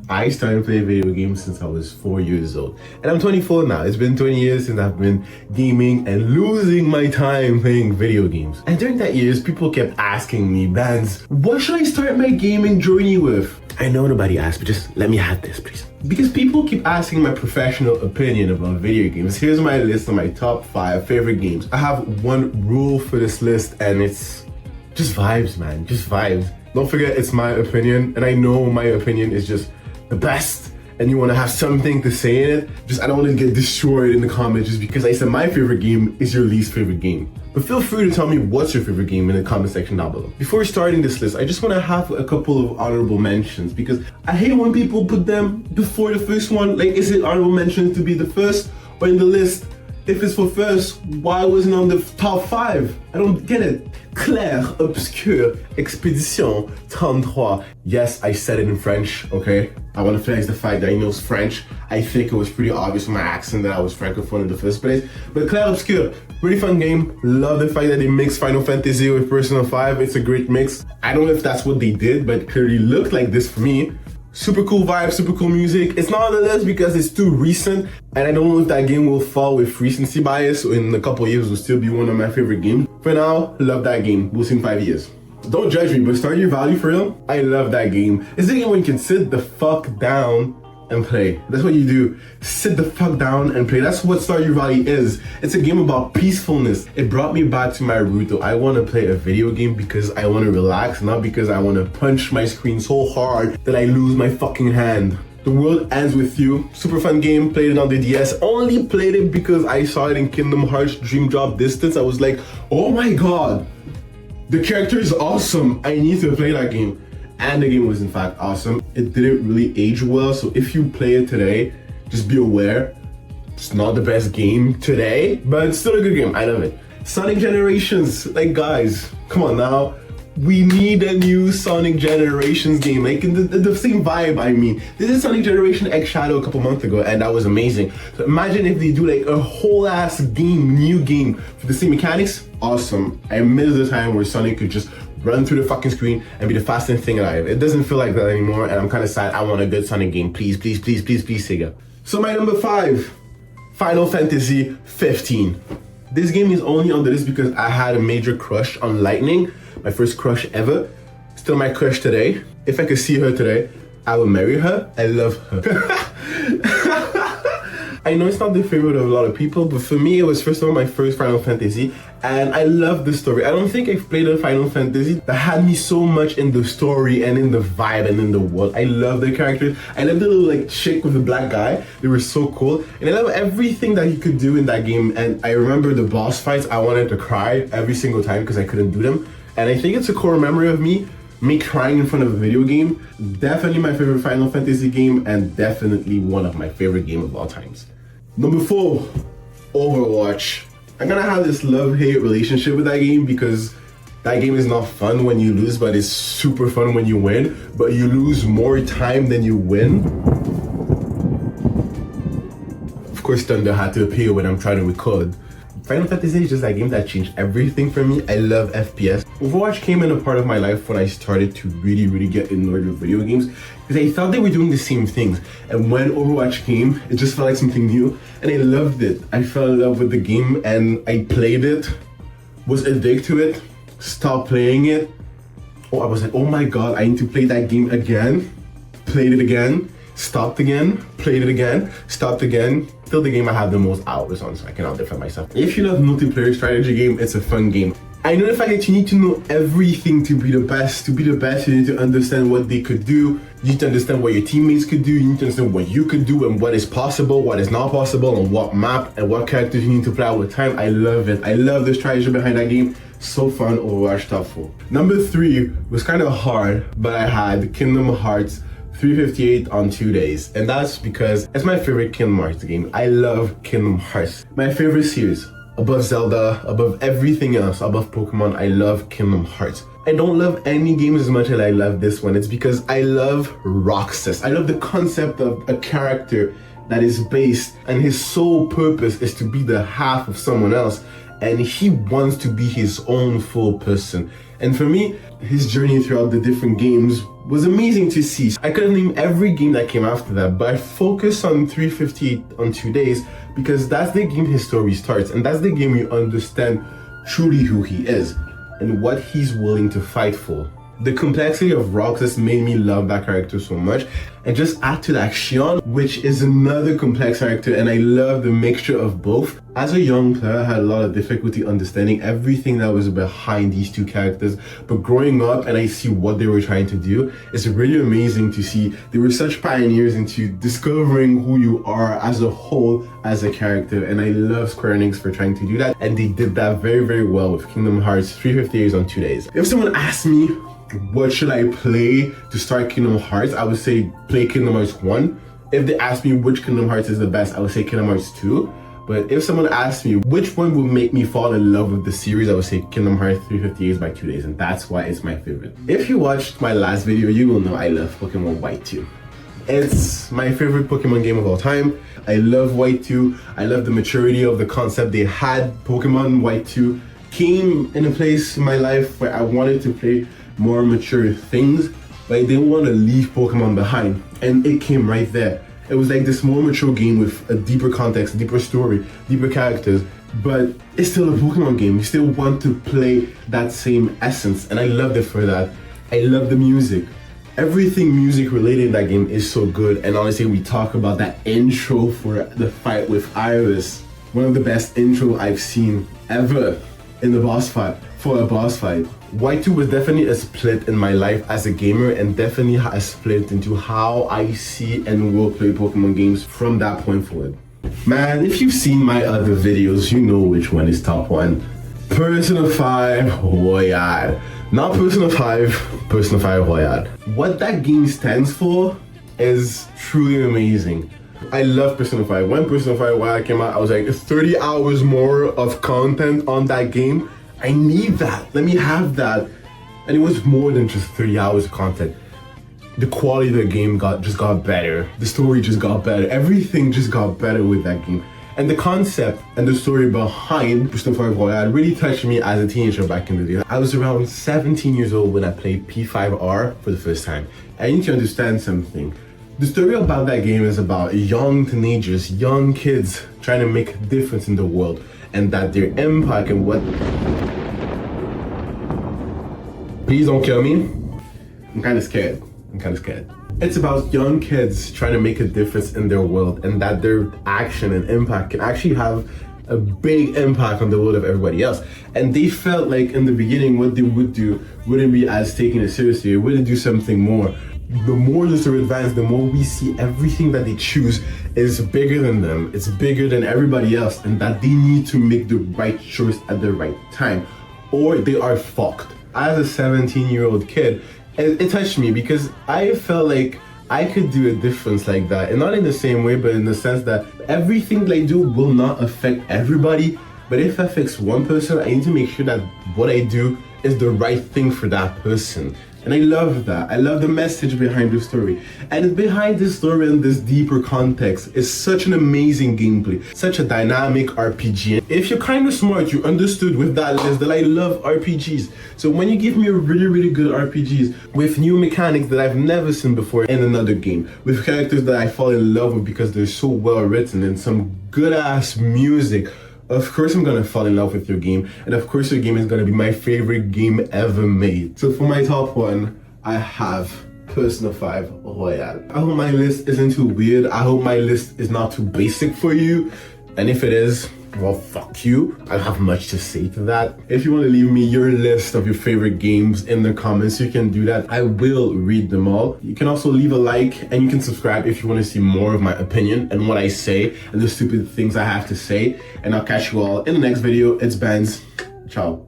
I started playing video games since I was 4 years old. And I'm 24 now. It's been 20 years since I've been gaming and losing my time playing video games. And during that years, people kept asking me, Bands, what should I start my gaming journey with? I know nobody asked, but just let me have this, please. Because people keep asking my professional opinion about video games. Here's my list of my top 5 favorite games. I have one rule for this list, and it's just vibes, man. Just vibes. Don't forget, it's my opinion, and I know my opinion is just the best, and you want to have something to say in it. Just, I don't want to get destroyed in the comments just because I said my favorite game is your least favorite game. But feel free to tell me what's your favorite game in the comment section down below. Before starting this list, I just want to have a couple of honorable mentions because I hate when people put them before the first one. Like, is it honorable mentions to be the first or in the list? If it's for first, why wasn't it on the top 5? I don't get it. Clair, obscur, expédition, 33. Yes, I said it in French, okay? I want to flex the fact that I know French. I think it was pretty obvious from my accent that I was francophone in the first place. But Clair Obscur, really fun game. Love the fact that they mix Final Fantasy with Persona 5. It's a great mix. I don't know if that's what they did, but it clearly looked like this for me. Super cool vibe, super cool music. It's not on the list because it's too recent, and I don't know if that game will fall with recency bias, or in a couple of years will still be one of my favorite games. For now, love that game. We'll see in 5 years. Don't judge me, but Stardew Valley for real, I love that game. It's a game where you can sit the fuck down and play. That's what you do. Sit the fuck down and play. That's what Stardew Valley is. It's a game about peacefulness. It brought me back to my root though. I want to play a video game because I want to relax, not because I want to punch my screen so hard that I lose my fucking hand. The World Ends With You. Super fun game. Played it on the DS. Only played it because I saw it in Kingdom Hearts Dream Drop Distance. I was like, oh my god, the character is awesome. I need to play that game. And the game was in fact awesome. It didn't really age well, so if you play it today, just be aware. It's not the best game today, but it's still a good game. I love it. Sonic Generations, like guys, come on now. We need a new Sonic Generations game, like the same vibe, I mean. This is Sonic Generation X Shadow a couple months ago, and that was amazing. So imagine if they do like a whole ass game, new game for the same mechanics. Awesome. I miss the time where Sonic could just run through the fucking screen and be the fastest thing alive. It doesn't feel like that anymore, and I'm kind of sad. I want a good Sonic game. Please, please, please, please, please, Sega. So my number 5, Final Fantasy 15. This game is only on the list because I had a major crush on Lightning, my first crush ever. Still my crush today. If I could see her today, I would marry her. I love her. I know it's not the favorite of a lot of people, but for me, it was first of all my first Final Fantasy, and I love the story. I don't think I've played a Final Fantasy that had me so much in the story and in the vibe and in the world. I love the characters. I love the little like chick with the black guy. They were so cool, and I love everything that you could do in that game. And I remember the boss fights. I wanted to cry every single time because I couldn't do them. And I think it's a core memory of me crying in front of a video game. Definitely my favorite Final Fantasy game, and definitely one of my favorite games of all times. Number 4, Overwatch. I'm gonna have this love-hate relationship with that game because that game is not fun when you lose, but it's super fun when you win. But you lose more time than you win. Of course, Thunder had to appear when I'm trying to record. Final Fantasy is just that game that changed everything for me. I love FPS. Overwatch came in a part of my life when I started to really get annoyed with video games because I thought they were doing the same things. And when Overwatch came, it just felt like something new, and I loved it. I fell in love with the game and I played it, was addicted to it, stopped playing it. Oh, I was like, oh my god, I need to play that game again. Played it again, stopped again, played it again, stopped again. Still the game I have the most hours on, so I cannot defend myself. If you love multiplayer strategy game, it's a fun game. I know the fact that you need to know everything to be the best. To be the best, you need to understand what they could do. You need to understand what your teammates could do. You need to understand what you could do and what is possible, what is not possible, on what map, and what characters you need to play all the time. I love it. I love the strategy behind that game. So fun. Overwatch top 4. Number 3 was kind of hard, but I had Kingdom Hearts 358 on 2 days, and that's because it's my favorite Kingdom Hearts game. I love Kingdom Hearts. My favorite series. Above Zelda, above everything else, above Pokemon, I love Kingdom Hearts. I don't love any game as much as I love this one. It's because I love Roxas. I love the concept of a character that is based, and his sole purpose is to be the half of someone else, and he wants to be his own full person. And for me, his journey throughout the different games was amazing to see. I couldn't name every game that came after that, but I focused on 358 on 2 days because that's the game his story starts, and that's the game you understand truly who he is and what he's willing to fight for. The complexity of Roxas made me love that character so much. And just add to that Xion, which is another complex character, and I love the mixture of both. As a young player, I had a lot of difficulty understanding everything that was behind these two characters, but growing up and I see what they were trying to do, it's really amazing to see they were such pioneers into discovering who you are as a whole as a character, and I love Square Enix for trying to do that, and they did that very, very well with Kingdom Hearts 358 on 2 days. If someone asked me, what should I play to start Kingdom Hearts? I would say play Kingdom Hearts 1. If they ask me which Kingdom Hearts is the best, I would say Kingdom Hearts 2. But if someone asked me which one would make me fall in love with the series, I would say Kingdom Hearts 358 by 2 days, and that's why it's my favorite. If you watched my last video, you will know I love Pokemon White 2. It's my favorite Pokemon game of all time. I love White 2. I love the maturity of the concept they had. Pokemon White 2 came in a place in my life where I wanted to play more mature things, but I didn't want to leave Pokemon behind, and it came right there. It was like this more mature game with a deeper context, deeper story, deeper characters, but it's still a Pokemon game. You still want to play that same essence, and I loved it for that. I love the music. Everything music related in that game is so good, and honestly, we talk about that intro for the fight with Iris. One of the best intro I've seen ever in the boss fight, for a boss fight. White 2 was definitely a split in my life as a gamer, and definitely a split into how I see and will play Pokemon games from that point forward. Man, if you've seen my other videos, you know which one is top one. Persona 5 Royal. Not Persona 5, Persona 5 Royal. What that game stands for is truly amazing. I love Persona 5. When Persona 5 Royal came out, I was like, 30 hours more of content on that game. I need that. Let me have that. And it was more than just 30 hours of content. The quality of the game just got better. The story just got better. Everything just got better with that game. And the concept and the story behind Persona 5 Royal really touched me as a teenager back in the day. I was around 17 years old when I played P5R for the first time. I need to understand something. The story about that game is about young teenagers, young kids trying to make a difference in the world, and that their impact and what... Please don't kill me. I'm kind of scared. It's about young kids trying to make a difference in their world, and that their action and impact can actually have a big impact on the world of everybody else. And they felt like in the beginning what they would do wouldn't be as taking it seriously. It wouldn't do something more. The more the story advances, the more we see everything that they choose is bigger than them. It's bigger than everybody else, and that they need to make the right choice at the right time, or they are fucked. As a 17-year-old kid, it touched me because I felt like I could do a difference like that, and not in the same way, but in the sense that everything that I do will not affect everybody, but if it affects one person, I need to make sure that what I do is the right thing for that person. And I love that. I love the message behind the story. And behind this story and this deeper context is such an amazing gameplay, such a dynamic RPG. If you're kind of smart, you understood with that list that I love RPGs. So when you give me a really, really good RPGs with new mechanics that I've never seen before in another game, with characters that I fall in love with because they're so well written, and some good ass music, of course I'm gonna fall in love with your game, and of course your game is gonna be my favorite game ever made. So for my top one, I have Persona 5 Royal. I hope my list isn't too weird. I hope my list is not too basic for you. And if it is, well, fuck you. I don't have much to say to that. If you want to leave me your list of your favorite games in the comments, you can do that. I will read them all. You can also leave a like, and you can subscribe if you want to see more of my opinion and what I say and the stupid things I have to say. And I'll catch you all in the next video. It's Benz. Ciao.